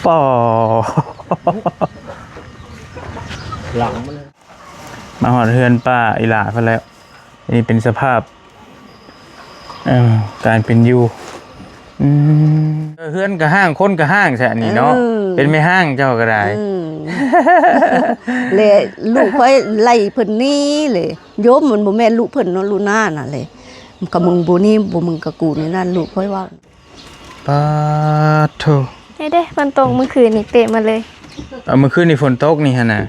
ป่อหลังมันเลยมาหอดเฮือนป้าอีหล่าเพิ่นแล้วนี่เป็นสภาพการเป็นอยู่เฮือนกับห้างคนกับห้างใช่อันนี้เนาะเป็นไม่ห้างเจ้าก็ได้เลยลูกค่อยไล่เพิ่นนี่เลยโยมมันบ่แม่นลูกเพิ่นเนาะลูกหน้าน่ะเลยกับมึงบ่นี่บ่มึงกับกูนี่นั่นลูกค่อยว่าปาโถเด้ฝนตกเมื่อคืนนี่เปะมาเลยเมื่อคืนนี่ฝนตกนี่ฮะน่ะ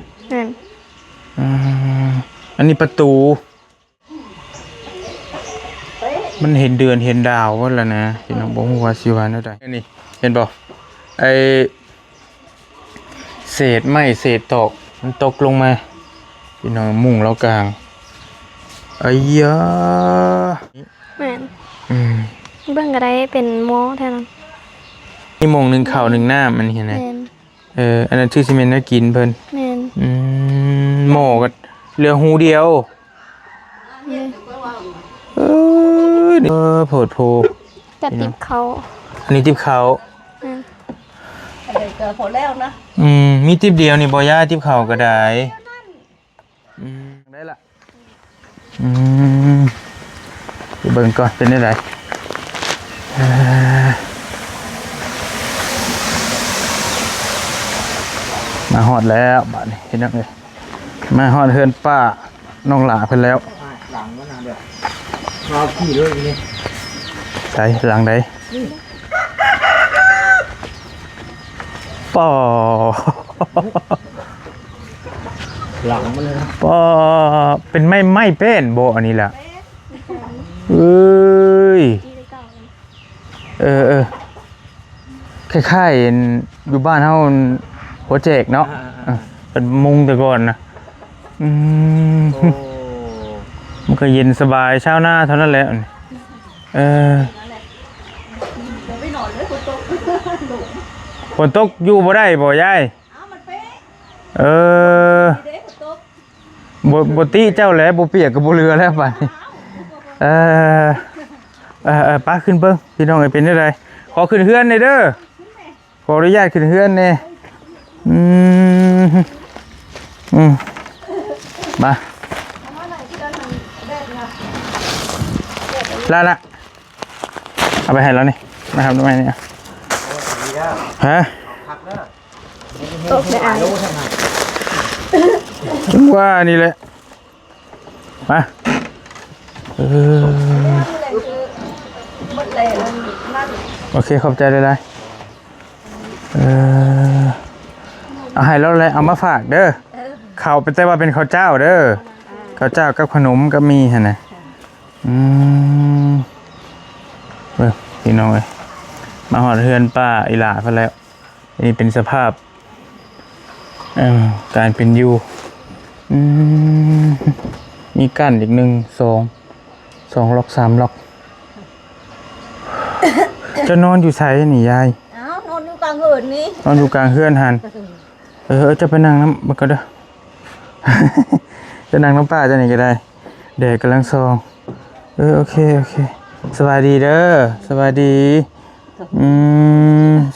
อันนี้ประตูมันเห็นเดือนเห็นดาวว่าแล้วนะพี่น้องบอกว่าสิว่าแนวใดนี่เห็นบ่ไอเศษไม้เศษตอกมันตกลงมาพี่น้องมุ่งแล้วกลางไอ้ยาแม่นเบิ่งก็ได้เป็นหม้อแท้นั้นนี่โมงหนึ่งข้าวหนึ่งน้ำมันเห็นไหมอันนั้นชื่อซีเมนต์น่ากินเพิ่นแม่นหม้อก็เหลือหูเดียวโผดโพจะติบเขาอันนี้ติบเขาก็พอแล้วนะมีติบเดียวนี่บ่ย่าติบเขาก็ได้ได้ละเบิ่งก่อนเป็นได้ไรมาฮอดแล้วบ้านนี้เห็นยังไงมาฮอดเฮือนป้าน้องหลาเพิ่นแล้วหลังมันเด้อเราขี่ด้วยนี่ใส่หลังใดป่อหลังมันเลยป่อเป็นไม่เป็นโบอันนี้แหละเอ้ยคล้ายๆอยู่บ้านเฮาหัวเจกเนาะเป็นมุงแต่ก่อนนะมันก็เย็นสบายเช้าหน้าเท่านั้นแหละฝนตกอยู่บ่ได้บ่ยายบ่ติเจ้าแล้วบ่เปียกกับบ่เรือแล้วบัดนี้ป้าขึ้นเบิ่งพี่น้องเป็นได้ไรขอขึ้นเฮือนหน่อยเด้อขออนุญาตขึ้นเฮือนแน่มาละเอาไปให้แล้วนี่นะครับทำไมเนี่ยฮะตกได้อ่านว่านี่แหละมาโอเคขอบใจเลยเอาให้แล้วเลยเอามาฝากเด้อเขาเป็นแต่ว่าเป็นข้าวเจ้าเด้อข้าวเจ้ากับขนมก็มีฮะนะพี่น้องเลยมาหอดเฮือนป้าอีหล่าเพิ่นแล้วนี่เป็นสภาพการเป็นอยู่มีกั้นอีก2 ล็อก3 ล็อกจะนอนอยู่ไสนี่ยายนอนอยู่กลางเฮือนนี่นอนอยู่กลางเฮือนหันจะไปนั่งน้ำมันก็ได้จะนั่งน้ำป้าจะไหนก็ได้แดดกำลังซองโอเคสบายดีเด้อสบายดี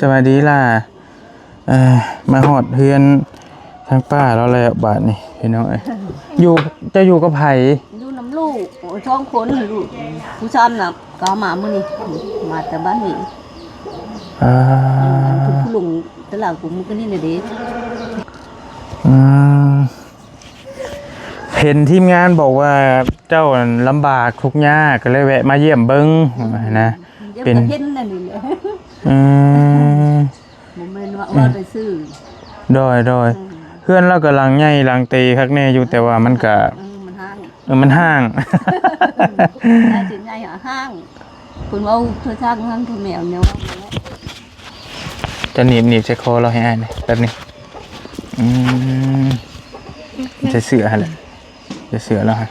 สบายดีล่ะมาหอดเฮือนทางป้าเราแล้วบาทนี่พี่น้องอยู่กับไผ่อยู่น้ำลูกช่องคนลูกผู้ชายน่ะก็มามื้อนี้มาแต่บ้านนี้ผู้ลุงตลาดกูมื้อนี้น่ะเด้เห็นทีมงานบอกว่าเจ้าลำบากทุกข์ยากก็เลยแวะมาเยี่ยมเบิ้งนะเป็นเห็นนั่นนี่แหละบ่แม่นว่าไปซื้อโดยเพื่อนเรากำลังใหญ่ลังตีคักแน่อยู่แต่ว่ามันก็มันห้างได้สิใหญ่ห้างคุณว่าเธอสร้างห้างคือแมวเนี่ยจะหนีบใส่คอเราให้อ่านเลยแบบนี้จะเสือฮะแหละจะเสือแล้วฮะ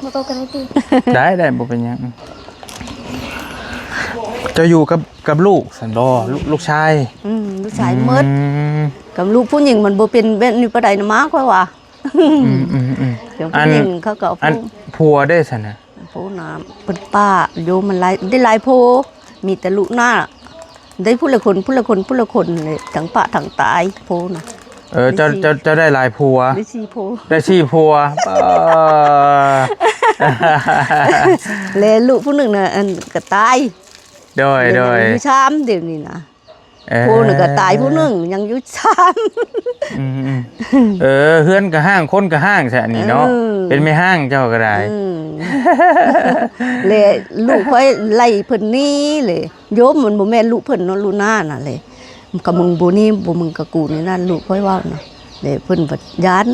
บ่ตกกันได้บ่เป็นยังจะอยู่กับลูกสันดอลูกชายลูกชายมืดกับลูกผู้หญิงมันบ่เป็นแบบนี้ปานใดนะมาค่อยว่าผู้หญิงเขาก็อันผัวได้ซั่นน่ะผู้น้ำเพิ่นป้าโยมมันหลายได้หลายโพมีแต่ลูกหน้า ได้ผู้ละคนเลยทั้งปะทั้งตายโพนะ เจ้าได้หลายผัว ได้4โพ ได้สี่ผัว แล้วลูกผู้หนึงน่ะอันก็ตาย โดย อยู่3เดี๋ยวนี้นะโพนึงก็ตายผู้หนึงยังอยู่3 เฮือนก็ห้างคนก็ห้างแท้นี่เนาะเป็นไม่ห้างเจ้าก็ได้ เลยลูกค่อยไล่เพิ่นหนี้เลยโยมมันบ่แม่นลูกเพิ่นเนาะลูกหน้าน่ะเลยกับมึงบ่นี่บ่มึงกับกูนี่นั่นลูกค่อยเว้านะเลยเพิ่นบ่ย้าน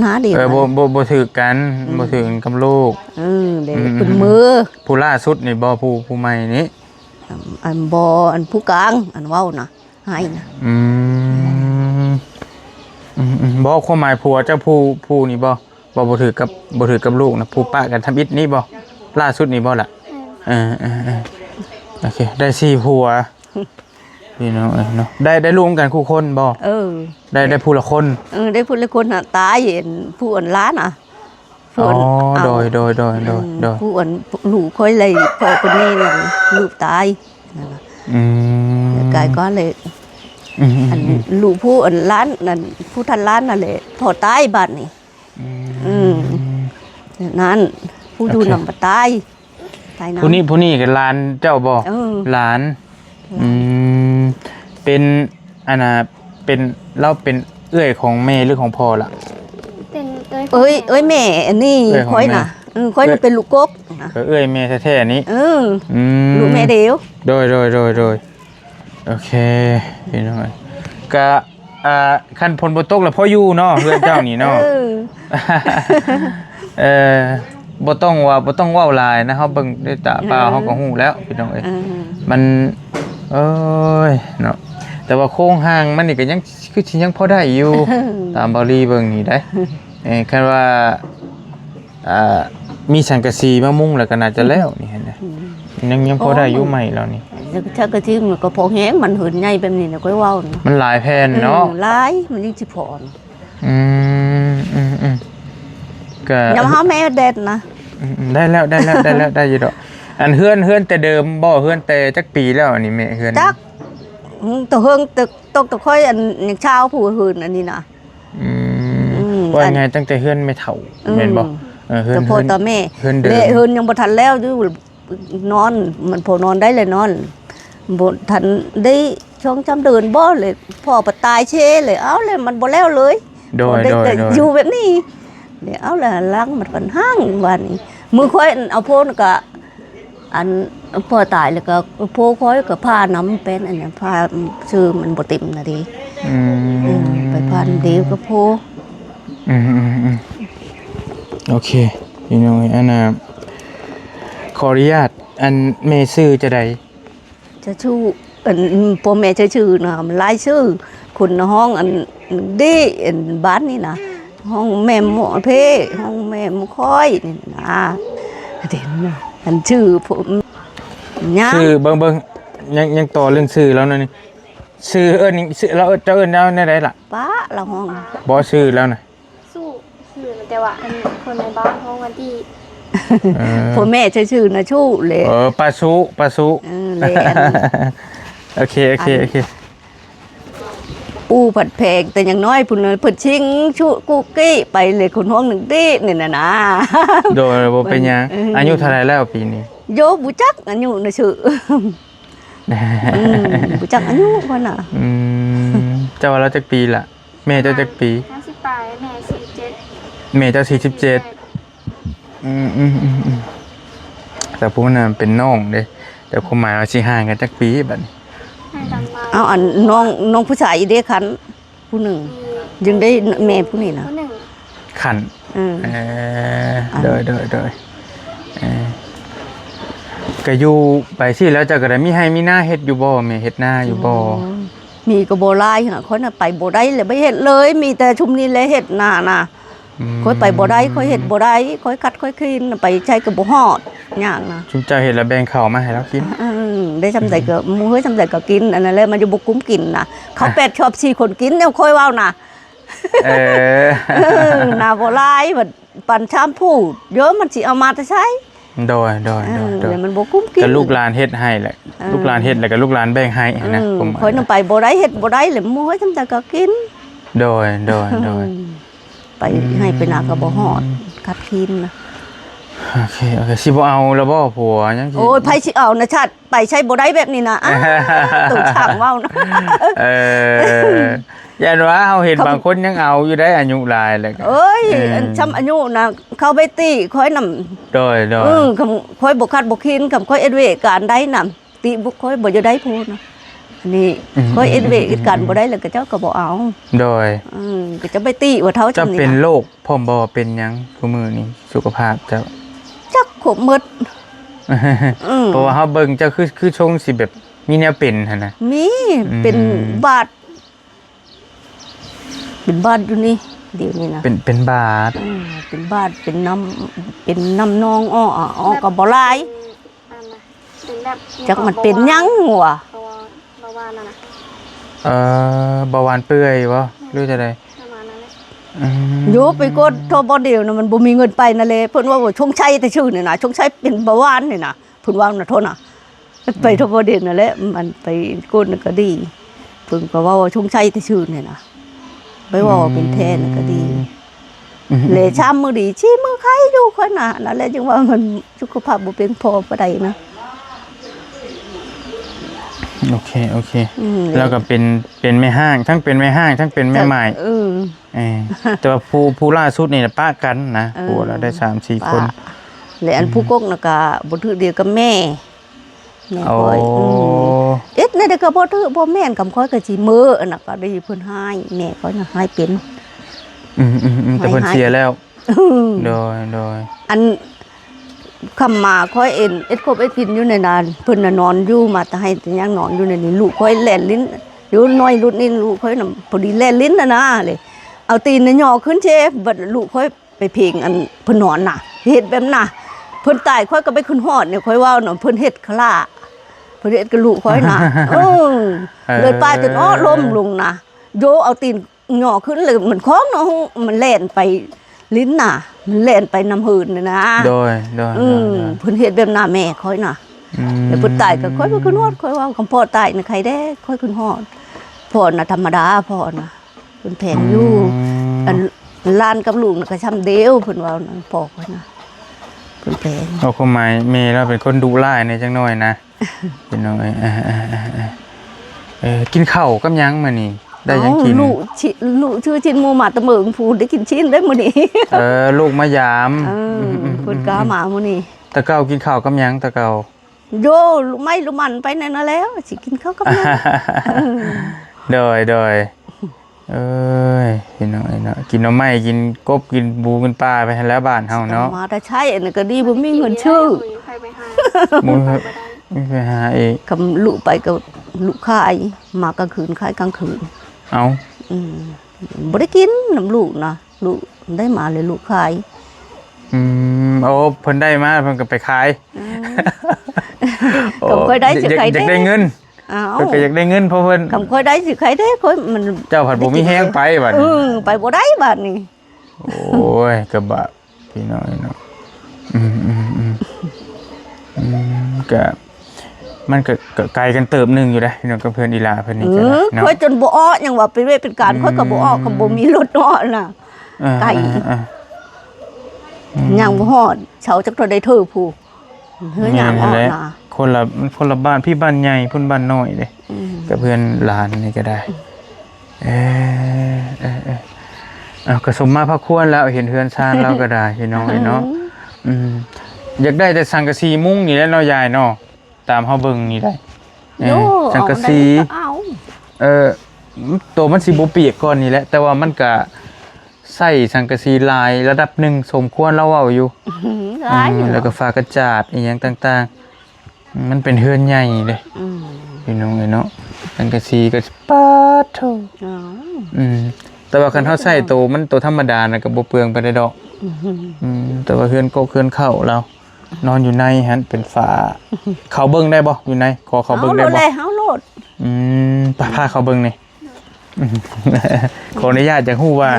หาเดียว บ่ถือกันบ่ถือกันกับลูกเด้เพิ่นมือ ผู้ล่าสุดนี่บ่ผู้ใหม่นี้ อันบ่อันผู้กลางอันเว้านะให้นะ บ่ความหมายผัวเจ้าผู้นี่บ่ถือกับลูกนะผู้ปะกันทำอิฐนี่บ่ล่าสุดนี่บ่ล่ะโอเคได้4ผัวพี่น้องเนาะได้รวมกันคู่คนบ่ได้ผู้ละคนได้ผู้ละคนน่ะตายเห็นผู้อันล้านอ่ะโดยผู้อันลูกค่อยเลยพ่อคนนี้น่ะลูกตายนั่นน่ะกายก็เลยอันลูกผู้อันล้านนั่นผู้ทันล้านนั่นแหละพอตายบัดนี่นั้นผู้ดูนำตายน้ำผู้นี้ก็หลานเจ้าบ่หลานเป็นอันน่ะเป็นเราเป็นเอื้อยของแม่หรือของพ่อล่ะเป็นเอ้ยแม่อันนี้ค่อยน่ะค่อยเป็นลูกกบก็เอื้อยแม่แท้ๆนี้ลูกแม่เดียวโดยโอเคพี่น้องก็คันพลบ่ตกแล้วพ่ออยู่เนาะเพื่อนเจ้านี่เนาะบ่ต้องเว้าหลายนะเฮาเบิ่งด้วยตาเปล่าเฮาก็ฮู้แล้วพี่น้องเอ้ยมันเนาะแต่ว่าโครงห่างมันนี่ก็ยังคือสิยังพอได้อยู่ตามบริเบิ่งนี่ได้คันว่ามีสังกะสีมามุงแล้วก็น่าจะแล้วนี่เห็นมั้ยยังพอได้อยู่ใหม่แล้วนี่ถ้ากะทิมันก็พอแห้งมันหืนใหญ่แบบนี้น่ะค่อยเว้ามันหลายแผ่นเนาะหลายมันยังสิพอก็ยามเฮาแม่เด็ดนะได้แล้วได้อยู่ดอกอันเฮือนแต่เดิมบ่เฮือนแต่จักปีแล้วอันนี้แม่เฮือนจักตะเฮืองตกตะค่อยอันเช้าผู้หืนอันนี้นะว่าไงตั้งแต่เฮือนไม่เฒ่าแม่นบ่เฮือนพ่อตาแม่เฮือนยังบ่ทันแล้วอยู่นอนมันพอนอนได้เลยนอนบ่ทันได้ช่องจำเดินบ่เลยพ่อปตายเชเลยเอาเลยมันบ่แล้วเลยโดยอยู่แบบนี้เดี๋ยวเอาละล้างมันกันห้างวันนี้มือค่อยเอาโพนก็อันพ่อตายแล้วก็โพค่อยก็ผ้าน้ำเป็นอันนี้ผ้าชื่อมันบ่ติ่มนะดิไปพันเดียวก็โพโอเคพี่น้องอันน่ะขออนุญาตอันแม่ชื่อจะใดจะชื่ออันพ่อแม่ชื่อนะมันหลายชื่อคุณห้องอันดีอันบ้านนี่นะห้องแม่หมอเพห้องแม่หมอค่อยนี่นะเด่นอันชื่อผมชื่อเบิ่งยังต่อเรื่องชื่อแล้วนี่ชื่อชื่อเราเจ้าแล้วในใดล่ะป้าเราห้องบ่ชื่อแล้วน่ะสู้ชื่อแต่ว่าอันคนในบ้านห้องวันที่พ่อแม่ชื่อนะชู้เลยปาสุโอเคปูผัดแพงแต่อย่างน้อยพุ่นเพิ่นชิงชูกุ๊กกี้ไปเลยคนห้องหนึ่งดินี่นะโดยบ่เป็นหยังอายุเท่าไหร่แล้วปีนี้โยบุจักอายุน่ะชื่อบุจักอายุเพิ่นน่ะเจ้าว่าเราจักปีล่ะแม่เจ้าจักปี50ปลายแม่47แม่เจ้า47แต่พวกนั้นเป็นน้องเด้แต่ความหมายว่าสิห่างกันจักปีบัดนี้เอาอันน้องผู้ชายเด้คันผู้หนึ่งยังได้แม่ผู้นี้นะขันโดยก็อยู่ไปสิแล้วจะก็ได้มีให้มีหน้าเฮ็ดอยู่บ่แม่เฮ็ดหน้าอยู่บ่มีก็บ่หลายค่ะคนน่ะไปบ่ได้เลยบ่เฮ็ดเลยมีแต่ชุมนี้เลยเฮ็ดหน้าน่ะค่อยไปบ่ได้ค่อยเฮ็ดบ่ได้ค่อยคัดค่อยคลีนไปใช้ก็บ่ฮอดยากนะชุมเจ้าเฮ็ดแล้วแบ่งข้าวมาให้เรากินได้จำได้ก็มื้อจำได้ก็กินอันนั้นแหละมันอยู่บ่กุ้มกินน่ะเขา8ชอบ4คนกินแนวค่อยเว้าน่ะน่าบ่หลายบัดปั่นชามผู้เยอะมันสิเอามาแต่ใช้ โดยโดยโดยโดย แล้วมันบ่กุ้มกิน ก็ลูกหลานเฮ็ดให้แหละลูกหลานเฮ็ดแล้วก็ลูกหลานแบ่งให้นะผม คอยนำไปบ่ได้เฮ็ดบ่ได้แล้วมื้อจำแต่ก็กิน โดยโดยโดย ไปให้ไปนาก็บ่ฮอดคัดคินนะ โอเคโอเคสิบ่เอาแล้วบ่ผัวยังสิ โอ้ยไผสิเอานะชาติไปใช้บ่ได้แบบนี้นะตู่ช่างเว้านะ เออย่านว่าเฮาเห็นบางคนยังเอาอยู่ได้อายุหลายแล้วก็ เอ้ยอันช้ำอายุนะเข้าไปตีคอยนำ โดยโดย คำคอยบ่คัดบ่คินคำคอยเอ็ดเวการได้นำติบ่คอยบ่จะได้พูดนะอันนี้คอยเอ็ดเวการบ่ได้แล้วก็เจ้าก็บ่เอา โดย ก็จะไปตีว่าเท่า จะ จำนี่ เป็นโรคพร้อมบ่เป็นหยังคุมื้อนี้สุขภาพจะ จักขบหมด เพราะว่าเฮาเบิ่งเจ้าคือชงสิแบบมีแนวเป็นหั่นน่ะ มีเป็นบาดเป็นบาดอยู่นี่เดี๋ยวนี้นะ เป็นบาด เป็นบาดเป็นน้ำนองอ้อก็บ่หลาย อันน่ะเป็นแบบ จักมันเป็นหยังวะ เบาหวานน่ะนะ เบาหวานเปื่อยบ่หรือจะได ประมาณนั้นแหละ โยไปกดโทรบ่เดียวนะมันบ่มีเงินไปนั่นแหละเพิ่นว่าชงชัยแต่ชื่อนี่นะชงชัยเป็นเบาหวานนี่นะเพิ่นว่าน่ะโทษน่ะไปโทรบ่เดียวนั่นแหละมันไปกดนั่นก็ดีเพิ่นก็ว่าชงชัยแต่ชื่อนี่นะไปว่าเป็นแท้นั่นก็ดีเลยชามมือดีชี้มือใครอยู่ค่อยน่ะนั่นแหละจึงว่ามันสุขภาพบ่เป็นพอปานใดนะ โอเคโอเคแล้วก็เป็นแม่ห้างทั้งเป็นแม่ห้างทั้งเป็นแม่ใหม่แต่ว่าผู้ล่าสุดนี่น่ะป้ากันนะผัวแล้วได้3-4 คน และอันผู้กกน่ะก็บ่ถือเดียวกับแม่คอย เอ็ดในเด็กก็บ่ถือบ่แม่นกำค่อยก็สิมื้ออันน่ะก็ได้เพิ่นให้แม่เขาน่ะให้เป็น แต่เพิ่นเสียแล้วโดยอันคำมาค่อยเอ็ดครบเอ็ดกินอยู่ในนั้นเพิ่นน่ะนอนอยู่มาแต่ให้แต่ยังนอนอยู่ในนี้ลูกค่อยแล่นลิ้นอยู่น้อยรุ่นนี้ลูกค่อยน่ะพอดีแล่นลิ้นน่ะนะเลยเอาตีนน่ะย่อขึ้นเชฟบัดลูกค่อยไปเพลงอันเพิ่นนอนน่ะเฮ็ดแบบน่ะเพิ่นตายค่อยก็ไปขึ้นฮอดเนี่ยค่อยว่าน่ะเพิ่นเฮ็ดคล่าเพิ่นเฮ็ดกับลูกค่อยน่ะเลยป้าจนล้มลงน่ะโยเอาตีนย่อขึ้นเลยมันคล้องเนาะมันแล่นไปลิ้นน่ะมันแล่นไปน้ำหืนน่ะนะโดยเพิ่นเฮ็ดแบบหน้าแม่ค่อยน่ะแล้วเพิ่นตายก็ค่อยไปขึ้นฮอดค่อยว่าคำพ่อตายน่ะใครได้ค่อยขึ้นฮอดพ่อน่ะธรรมดาพ่อน่ะเพิ่นแพงอยู่อันล้านกับลูกน่ะก็ช้ำเดียวเพิ่นว่านั่นพ่อค่อยน่ะเพิ่นแพง เอาความหมายแม่เราเป็นคนดุร้ายในจังน้อยนะเป็นน้อยกินข้าวกับหยังมื้อนี้ได้หยังกินลูกชื่อชิ้นหมูหมาตะเมิงพูดได้กินชิ้นได้มื้อนี้ ลูกมายามเพิ่นกามามื้อนี้ ตะเกากินข้าวกับหยังตะเกาโยลูกไม้ลูกมันไปนั่นน่ะแล้วสิกินข้าวกับมัน โดยเอ้ยพี่น้อยเนาะกินหน่อไม้กินกบกินบูกินปลาไปให้แล้วบ้านเฮาเนาะมาแต่ใช่อันนั้นก็ดีบ่มีเงินชื่อ ใครไปหา มึงไปหาเอง คำลูกไปกับลูกขายมากลางคืนขายกลางคืน เอาบ่ได้กินน้ำลูกนะลูกได้มาเลยลูกขาย โอ้เพิ่นได้มาเพิ่นก็ไปขาย คำค่อยได้สิใคร อยากได้เงินเพิ่นก็อยากได้เงินเพราะเพิ่นคำค่อยได้สิใครได้ค่อยมัน เจ้าผัดบ่มีแห้งไปบัดนี้ไปบ่ได้บัดนี้ โอ้ยกระบะพี่น้อยเนาะก็มันก็ไกลกันเติบนึงอยู่ได้พี่น้องกับเพื่อนอีลาเพิ่นนี่ก็เนาะค่อยจนบ่อ้อยังว่าเป็นเวทเป็นการค่อยก็บ่อ้อก็บ่มีรถอ้อน่ะไกลยังบ่ฮอดเช้าจักเท่าได้เธอผู้เฮือยามอ้อน่ะคนละบ้านพี่บ้านใหญ่พุ่นบ้านน้อยเด้กับเพื่อนหลานนี่ก็ได้ก็สมมาพระควรแล้วเห็นเฮือนชานเราก็ได้พี่น้องเนาะอยากได้แต่สังกะสีมุ้งนี่แหละเนาะยายเนาะตามเฮาเบิ่งนี่ได้สังกะสีตัวมันสิบ่เปียกก่อนนี่แหละแต่ว่ามันก็ใส่สังกะสีลายระดับหนึ่งสมควรเราเว้าอยู่แล้วก็ฟ้ากระจาดอีหยังต่างๆมันเป็นเฮือนใหญ่เด้พี่น้องเนาะสังกะสีก็ปาดโธแต่ว่าคันเฮาใส่ตัวธรรมดาน่ะก็บ่เปลืองไปได้ดอกแต่ว่าเฮือนก็เฮือนเข้าเรานอนอยู่ในฮะเป็นฝาเขาเบิ่งได้บ่อยู่ในขอเขาเบิ่งได้บ่เฮาโลดพาเขาเบิ่งนี่ขออนุญาตจะฮู้ว่า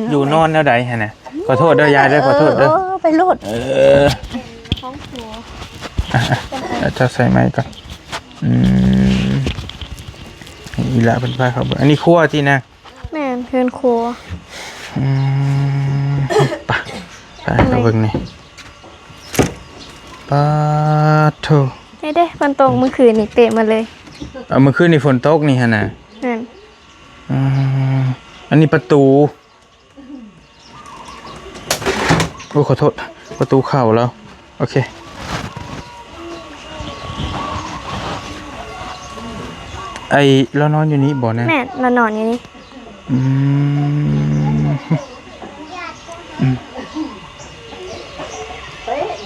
อยู่นอนแนวใดหั่นน่ะขอโทษเด้อยายเด้อขอโทษเด้อไปโลดของผัว จะใส่ไม้ก่อนอีละเป็นผ้าเขาอันนี้คั่วที่นะ แม่นเพื่อนครัว ปะไปเอาเบิ่งนี่ปาโถ นี่เด้ฝนตกเมื่อคืนนี่เปะมาเลย เอามื่อคืนนี่ฝนตกนี่ฮะน่ะ นั่น อันนี้ประตูโอ้ขอโทษประตูเข้าแล้วโอเคไอเรานอนอยู่นี่บ่นะ แม่เรานอนอยู่นี่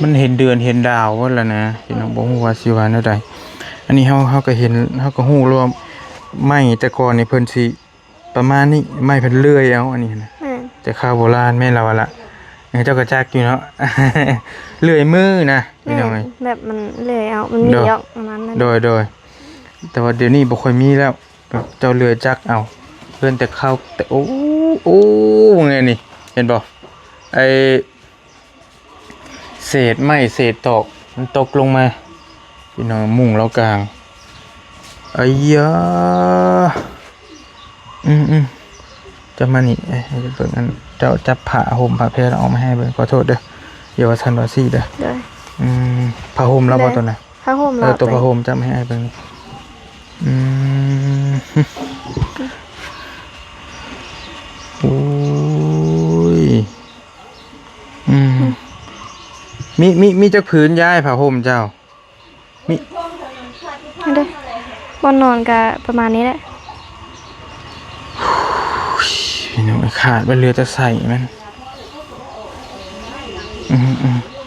มันเห็นเดือนเห็นดาวว่าแล้วนะพี่น้องบ่ฮู้ว่าสิว่าแนวใดอันนี้เฮาก็เห็นเฮาก็ฮู้รวมไม้แต่ก่อนนี่เพิ่นสิประมาณนี้ไม้เพิ่นเลื่อยเอาอันนี้นะ แม่น แต่ข้าวโบราณแม่เราละเจ้าก็จักอยู่เนาะ เลื่อยมือนะพี่น้องเอ้ย แบบมันเลยเอามันมีออกประมาณนั้น โดยแต่ว่าเดี๋ยวนี้บ่ค่อยมีแล้วแบบเจ้าเรือจักเอาเพิ่นแต่ข้าวแต่โอ้ไงนี่เห็นบ่ไอเศษไม้เศษตอกมันตกลงมาพี่น้องมุ่งแล้วกลางไอ้ยาจะมานี่จะเบิ่งอันเจ้าจับผ้าห่มผ้าแพรเอามาให้เบิ่งขอโทษเด้ออย่าว่าทันว่าซี่เด้อ เด้อ ผ้าห่มแล้วบ่ตัวน่ะ ผ้าห่มเรา ตัวผ้าห่มจับให้เบิ่งนี่โอ้ยมีจักผืนย้ายผ้าห่มเจ้ามี เด้อ บนนอนก็ประมาณนี้แหละ พี่น้องขาดไปเรือจะใส่มัน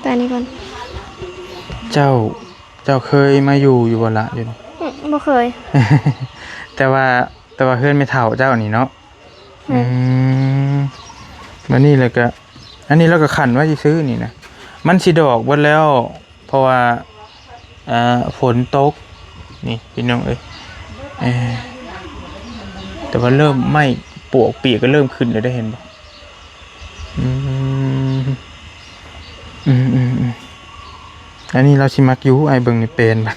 แต่อันนี้ก่อน เจ้าเคยมาอยู่บ่ละอยู่นี่ บ่เคย แต่ว่าเพื่อนไม่เท่าเจ้านี่เนาะมานี่เลยก็อันนี้เราก็ขันว่าจะซื้อนี่นะมันสิดอกหมดแล้ว เพราะว่าฝนตกนี่พี่น้องเอ้ยแต่ว่าเริ่มไหม้ปวกปีกก็เริ่มขึ้นเลยได้เห็นบ่อันนี้เราชิมักอยู่ไอเบิ่งนี่เป็นบัด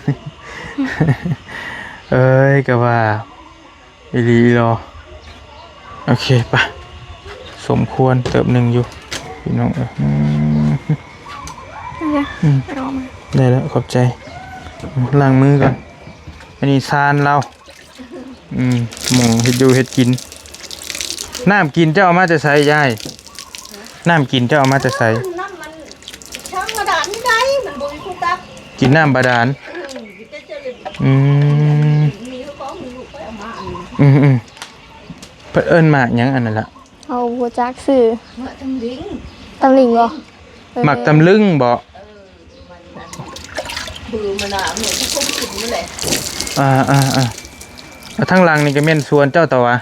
เอ้ยก็ว่าอีหลีรอโอเคปะสมควรเติบหนึ่งอยู่พี่น้องเอามา ได้แล้วขอบใจล้างมือก่อนอันนี้ซานเราหมูเห็ดอยู่เห็ดกินน้ำกินเจ้าเอามาจะใส่ยายน้ำกินเจ้าเอามาจะใส่ น้ำมันช่างมาด่านนี่ได้มันบ่มีผู้ตัก กินน้ำบาดาลมีของมีลูกไปเอามาเพิ่นเอิ้นหมากหยังอันนั้นล่ะ เอาบัวจักซื้อ มาทำลิง ตำลิงบ่ หมักตำลึงบ่ บือมันน่ะเหมือนที่ผมกินนั่นแหละ ทั้งหลังนี่ก็แม่นสวนเจ้าตะวะ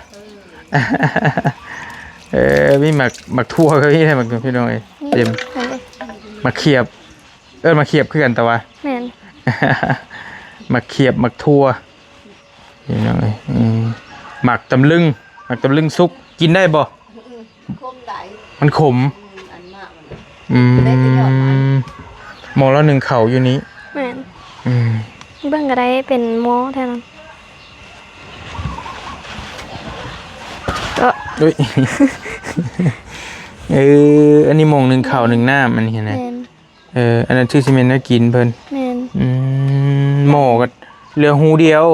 มีหมักทั่วก็มีได้หมักพี่น้องเอ้ยเต็มหมักเขียบหมักเขียบคือกันตะวะ แม่น หมักเขียบหมักทั่วพี่น้องเอ้ยหมักตำลึงสุกกินได้บ่ คมได้ มันขม อันมากมัน หมอละหนึ่งเข่าอยู่นี้ แม่นเบิ่งก็ได้เป็นหมอแท้นั้นก็ ด้วย อันนี้หมองหนึ่งเข่าหนึ่งหน้ามันเห็นไหม แม่น อันนั้นชื่อซีเมนต์น่ากินเพิ่น แม่น หมอก็เหลือหูเดียว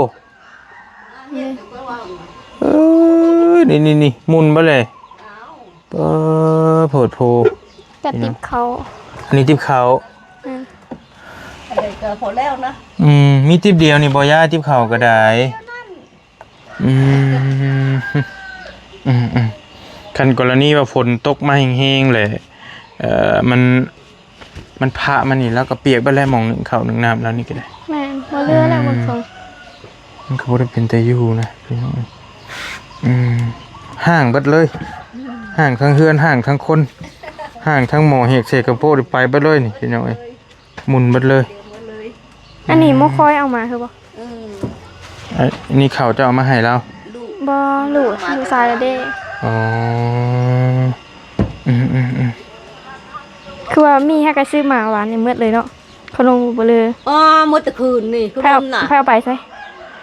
นี่มุนบ่เลยโผดโพ กระติบเขา อันนี้ทิปเขา อะไรก็พอแล้วนะ มีทิปเดียวนี่บ่ย่าทิปเขาก็ได้คันกรณีว่าฝนตกมาแห้งๆเลยมันพระมันนี่แล้วก็เปียกไปแล้วหมองหนึ่งเขาหนึ่งน้ำแล้วนี่ก็ได้ แม่นบ่เรือแล้วบางคน มันก็บ่ได้เป็นแต่อยู่นะพี่น้องห่างเบิดเลยห่างทั้งเฮือนห่างทั้งคนห่างทั้งหมอเฮกเสกกระโปดไปเบิดเลยนี่พี่น้องเอ้ยหมุนเบิดเลย อันนี้บ่ค่อยเอามาคือบ่ อันนี้เขาจะเอามาให้เรา บ่ลูกซายแล้วเด้ อ๋อคือว่ามีให้ก็ซื้อมาหวานนี่หมดเลยเนาะข นมบ่เลย อ๋อมื้อตะคืนนี่ข แพ้ นมน่ะ แพ้ไปใช่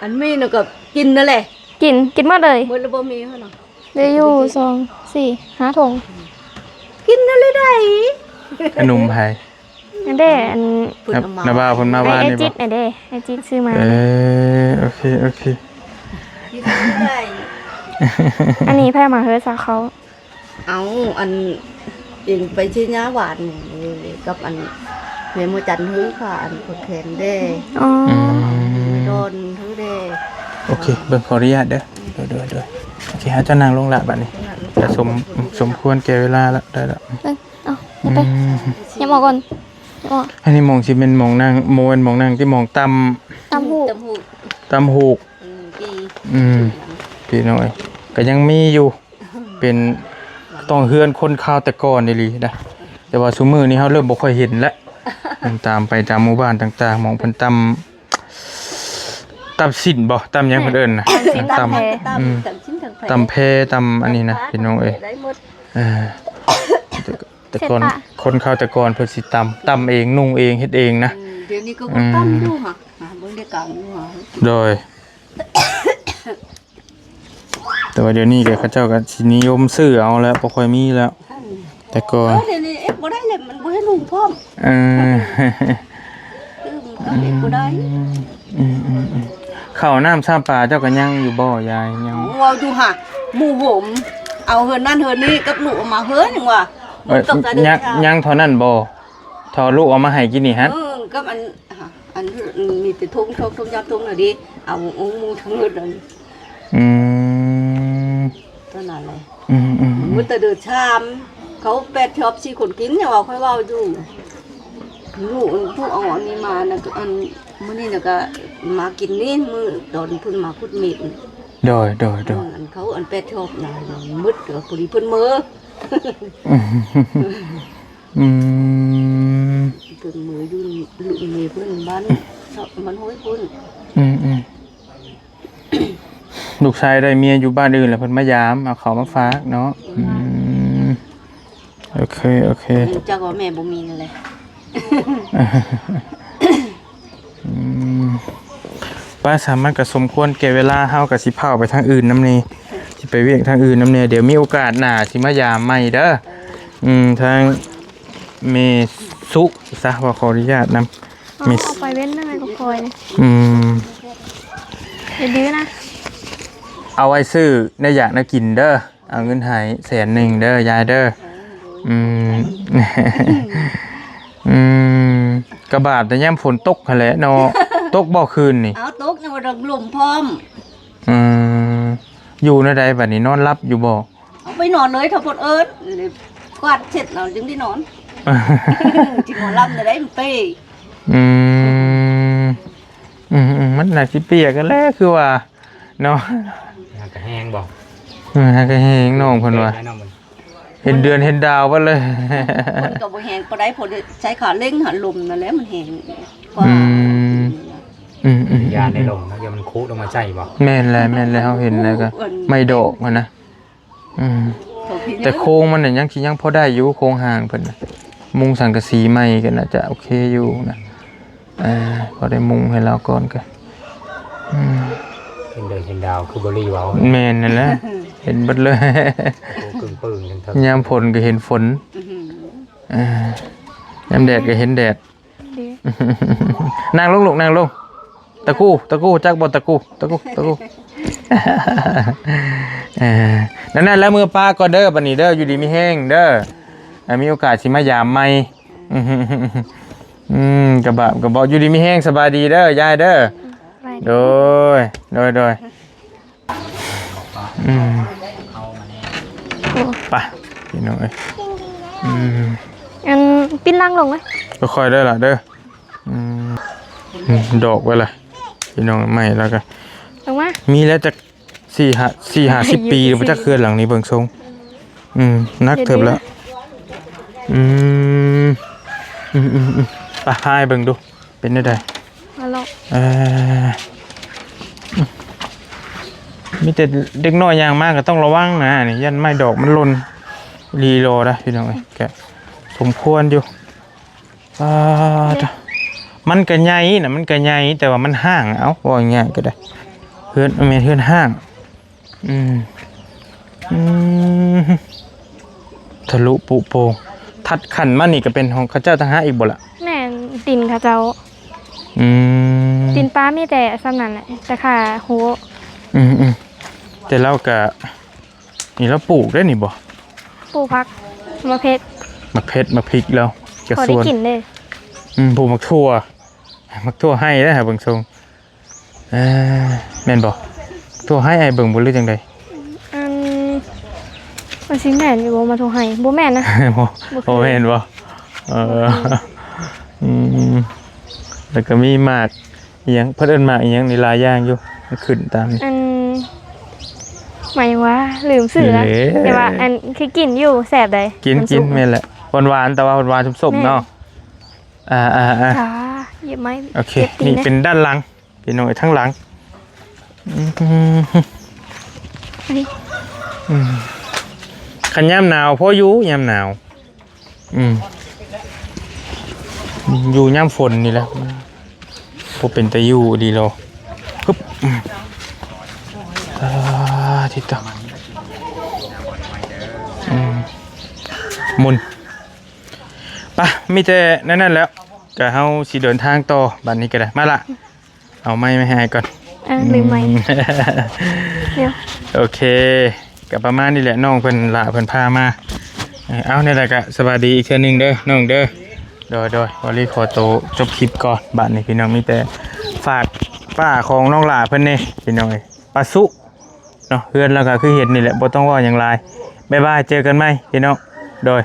อันมีน่ะก็กินนั่นแหละ กินหมดเลย มื้อละบ่มีเฮาน่ะ ได้อยู่2 4 5ถุง กินนั่นเลยได้ ขนมไผ อันเด้อัน เพิ่นเอามา นาบ่าวเพิ่นมาบ้าน ไอ้ นี่ จิ บ่ ตไอ้เด้ไอ้จิตซื้อมา โอเคโอเค กินนั่นได้ อันนี้แพ้มาเฮือซาเขา เอาอันเองไปชื่อยาหวานนี่กับอันแม่มื้อจันทร์ฮื้อค่ะอันคนแขนเด้ อ๋อ ไม่โดนฮื้อเด้ โอเคเบิ่งขออนุญาตเด้อเด้อโอเคหาเจ้านางลงละบัดนี้จะสมควรแก่เวลาแล้วได้แล้ว เอาไปอย่าบอกก่อนอย่าบอก อันนี้หมองสิเป็นหมองนั่งโมเป็นหมองนั่งที่หมองตำ ตามหู จมูก ตำหูก ปี พี่น้อยก็ยังมีอยู่เป็นต้องเฮือนคนข้าวแต่ก่อนนี่ลีนะแต่ว่าซุมื้อนี้เฮาเริ่มบ่ค่อยเห็นแล้วตามไปตามหมู่บ้านต่างๆหมองเพิ่นตำสินบ่ตำหยังเพิ่นเอิ้นน่ะตำ ชิ้นทางแผล ตำแพตำอันนี้นะพี่น้องเอ้ย ได้หมด เออแต่ก่อนคนข้าวแต่ก่อนเพิ่นสิตำเองนุ่งเองเฮ็ดเองนะ เดี๋ยวนี้ก็บ่ตั้งดูค่ะเบิ่งได้กลางดูค่ะ โดย แต่ว่าเดี๋ยวนี้ก็เขาเจ้าก็สินิยมซื้อเอาแล้วบ่ค่อยมีแล้ว แต่ก่อน เดี๋ยวนี้บ่ได้เลยมันบ่ให้นุ่งพร้อม เออ ก็เด็กบ่ได้ ข้าวน้ำซ้ำปลาเจ้าก็ยังอยู่บ่ยายยัง ว่าอยู่ค่ะหมู่ผมเอาเฮือนนั่นเฮือนนี้กับหนูเอามาเฮือนจังว่า เอ้ยยังเท่านั้นบ่เท่าลูกเอามาให้กินนี่ฮะ กับอันมีแต่ทุ่งยับทุ่งน่ะดิเอาองค์มูทั้งหมดเลย อืม ตอนนั้นเลย อืม มื้อแต่เดือดชามเขา8ชอบ4คนกินเนี่ยว่าค่อยเว้าอยู่ลูกผู้เอาอันนี้มาน่ะก็อันมื้อนี้น่ะก็มากินนี่มื้อตอนเพิ่นมาขุดเม็ด โดย อันเขาอัน8ชอบน่ะมึดก็พอดีเพิ่นมื้อ อืม เพิ่นมื้ออยู่ลูกนี่เพิ่นบ้านมันห้อยเพิ่น ลูกชายได้เมียอยู่บ้านอื่นแล้วเพิ่นมายามเอาเขามาฝากเนาะโอเคจักว่าแม่บ่มีนั่นแหละ ป้าสามารถก็สมควรแก่เวลาเฮาก็สิพาไปทางอื่นนำนี่สิไปเวียกทางอื่นนำเนี่ยเดี๋ยวมีโอกาสหน้าสิมายามใหม่เด้อทางเมสุซะว่าขออนุญาตนำ เอาไปเว้นได้ไหมก็พลอยนะเดี๋ยวดื้อนะ เอาไว้ซื้อได้อยากน่ากินเด้อเอาเงินให้100,000เด้อยายเด้อกระบาดแต่ย่ำฝนตกหั่นแหละเนาะตกบ่คืนนี่ เอาตกยังว่าดังลมพร้อม อยู่ในใดบัดนี้นอนรับอยู่บ่ เอาไปนอนเลยถ้าพดเอิ้นกวาดเสร็จแล้วจึงได้นอนที่หมอลำได้มันเป้ มันน่าสิเปียกกันแล้วคือว่าเนาะ กระแห้งบอก ก็แห้งน้องเพิ่นว่าเห็นเดือนเห็นดาวว่าเลย มันก็บ่แห้งปานใดพอใช้ขาเล็งหันลมนั่นแหละมันแห้งกว่า ยาในลมนะเดี๋ยวมันคุลงมาใจบอก แม่นแล้วเฮาเห็นแล้วก็ไม่โดกมันนะแต่โครงมันเนี่ยยังพอได้อยู่โครงห่างเพิ่นน่ะมุงสังกะสีใหม่ก็น่าจะโอเคอยู่นะพอได้มุงให้เราก่อนก็ เห็นเดินเห็นดาวคือบริวาร แม่นนั่นแหละเห็นเบิดเลย กึ่งปืนกันเถอะ ยามฝนก็เห็นฝนยามแดดก็เห็นแดด ดื้อ นั่งลงลูกนั่งลงตะกู้จักบ่ตะกู้นั่นแล้วมือป้าก็เด้อบัดนี้เด้ออยู่ดีมีแห้งเด้อมีโอกาสสิมายามใหม่กระบอกอยู่ดีมีแห้งสบายดีเด้อยายเด้อโดยไปพี่น้องเอ้ยอันปิ้นล่างลงไหม ค่อยๆได้ล่ะเด้อดอกไว้ล่ะพี่น้องใหม่แล้วก็ ลงมา มีแล้วจะ40 ปีบ่จักเคือนหลังนี้เบิ่งทรงนักเถิบแล้วไปให้เบิ่งดูเป็นได้ มาลง มีแต่เด็กน้อยอย่างมากก็ต้องระวังนะนี่ยันไม้ดอกมันหล่นรีโลนะพี่น้องแกสมควรอยู่ มันก็ใหญ่น่ะมันก็ใหญ่แต่ว่ามันห่างเอ้าว่าง่ายก็ได้เฮือนแม่นเฮือนห่างอืมทะลุปุโปงทัดขันมานี่ก็เป็นของข้าเจ้าทั้งห้าอีกบ่ล่ะ แม่นดินเขาเจ้า ดินป้ามีแต่สำนันแหละแต่ค่ะโห แต่เราก็นี่เราปลูกได้นี่บ่ ปลูกพักมะเพชร มะเพ็ดมะพริกแล้วจะ พอ ส ได้ วน กินเลย ปลูกมักทั่วให้ได้ฮะเบิ่งทรงแม่นบ่ทั่วให้ไอ้เบิ่งบ่รู้จังได๋ มันสิแม่นอยู่บ่มาโทรให้บ่แม่นนะ บ่แม่นบ่แล้วก็มีหมากอีหยังเพิ่นเอิ้นหมากอีหยังนี่หลายอย่างอยู่มันขึ้นตามนี่ หมายว่าลืมสื่อแล้วแต่ว่าอันคือกินอยู่แสบใด กินแม่นแหละหวานๆแต่ว่าหวานๆส้มๆเนาะค่ะเย็บไหม โอเคนี่เป็นด้านหลังพี่น้องทั้งหลังขันยามหนาวเพราะอยู่ยามหนาวอยู่ยามฝนนี่แหละพอเป็นตะอยู่ดีโลปึ๊บทิศตะมุนปะมีแต่นั่นแล้วก็เฮาสิเดินทางต่อบัดนี้ก็ได้มาละเอาไม้ให้ก่อนลืมไม้เดี๋ยวโอเคก็ประมาณนี้แหละน้องเพิ่นละเพิ่นพามาเอาเนี่ยแหละก็สวัสดีอีกเทื่อนึงเด้อน้องเด้อโดยวันนี้ขอโตจบคลิปก่อนบัดนี้พี่น้องมีแต่ฝากป้าของน้องหลาเพิ่นนี่พี่น้องป้าสุเนาะเพื่อนแล้วก็คือเห็นนี่แหละบ่ต้องว่าหยังหลายบ๊ายบายเจอกันใหม่พี่น้องโดย